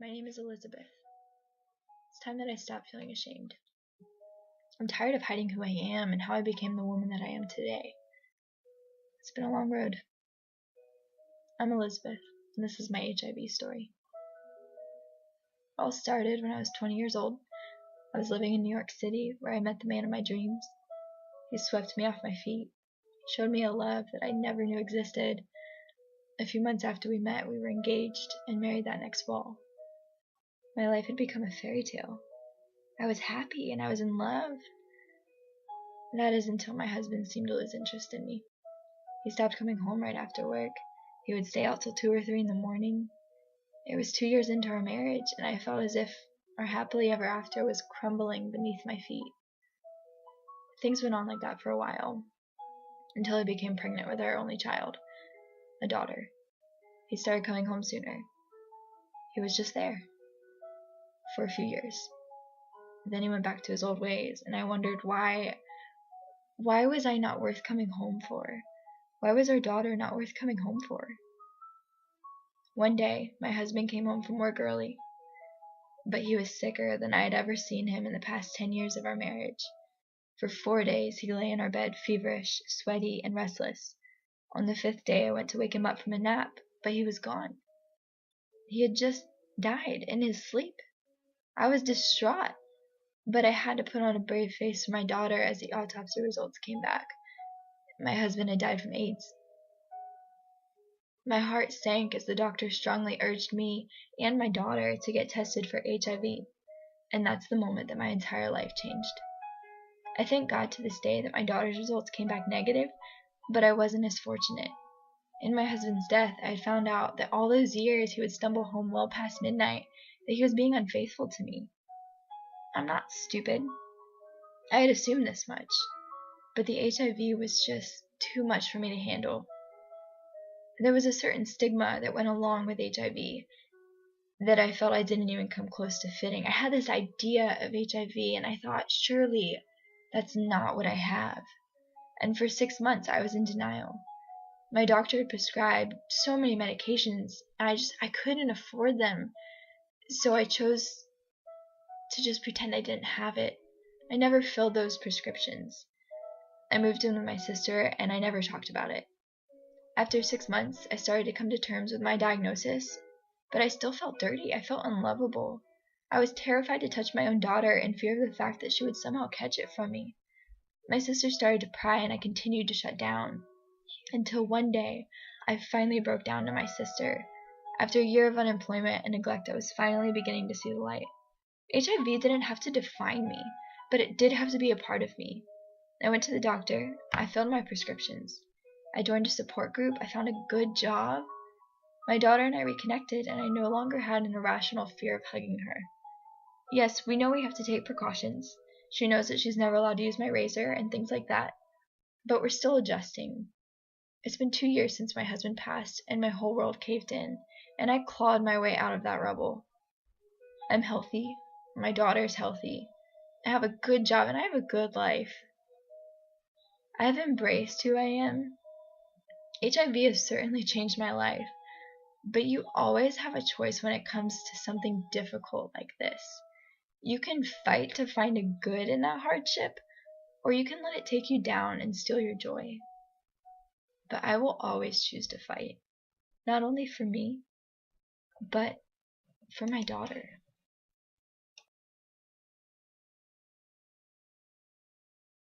My name is Elizabeth. It's time that I stop feeling ashamed. I'm tired of hiding who I am and how I became the woman that I am today. It's been a long road. I'm Elizabeth, and this is my HIV story. It all started when I was 20 years old. I was living in New York City, where I met the man of my dreams. He swept me off my feet, showed me a love that I never knew existed. A few months after we met, we were engaged and married that next fall. My life had become a fairy tale. I was happy and I was in love. That is until my husband seemed to lose interest in me. He stopped coming home right after work. He would stay out till 2 or 3 in the morning. It was 2 years into our marriage, and I felt as if our happily ever after was crumbling beneath my feet. Things went on like that for a while, until I became pregnant with our only child, a daughter. He started coming home sooner. He was just there for a few years. Then he went back to his old ways, and I wondered why was I not worth coming home for? Why was our daughter not worth coming home for? One day, my husband came home from work early, but he was sicker than I had ever seen him in the past 10 years of our marriage. For 4 days, he lay in our bed feverish, sweaty, and restless. On the 5th day, I went to wake him up from a nap, but he was gone. He had just died in his sleep. I was distraught, but I had to put on a brave face for my daughter as the autopsy results came back. My husband had died from AIDS. My heart sank as the doctor strongly urged me and my daughter to get tested for HIV, and that's the moment that my entire life changed. I thank God to this day that my daughter's results came back negative, but I wasn't as fortunate. In my husband's death, I had found out that all those years he would stumble home well past midnight, that he was being unfaithful to me. I'm not stupid. I had assumed this much, but the HIV was just too much for me to handle. There was a certain stigma that went along with HIV that I felt I didn't even come close to fitting. I had this idea of HIV, and I thought, surely that's not what I have. And for 6 months, I was in denial. My doctor had prescribed so many medications, and I couldn't afford them. So I chose to just pretend I didn't have it. I never filled those prescriptions. I moved in with my sister, and I never talked about it. After 6 months, I started to come to terms with my diagnosis, but I still felt dirty. I felt unlovable. I was terrified to touch my own daughter in fear of the fact that she would somehow catch it from me. My sister started to pry, and I continued to shut down, until one day, I finally broke down to my sister. After a year of unemployment and neglect, I was finally beginning to see the light. HIV didn't have to define me, but it did have to be a part of me. I went to the doctor. I filled my prescriptions. I joined a support group. I found a good job. My daughter and I reconnected, and I no longer had an irrational fear of hugging her. Yes, we know we have to take precautions. She knows that she's never allowed to use my razor and things like that. But we're still adjusting. It's been 2 years since my husband passed, and my whole world caved in, and I clawed my way out of that rubble. I'm healthy. My daughter's healthy. I have a good job, and I have a good life. I have embraced who I am. HIV has certainly changed my life, but you always have a choice when it comes to something difficult like this. You can fight to find a good in that hardship, or you can let it take you down and steal your joy. But I will always choose to fight, not only for me, but for my daughter.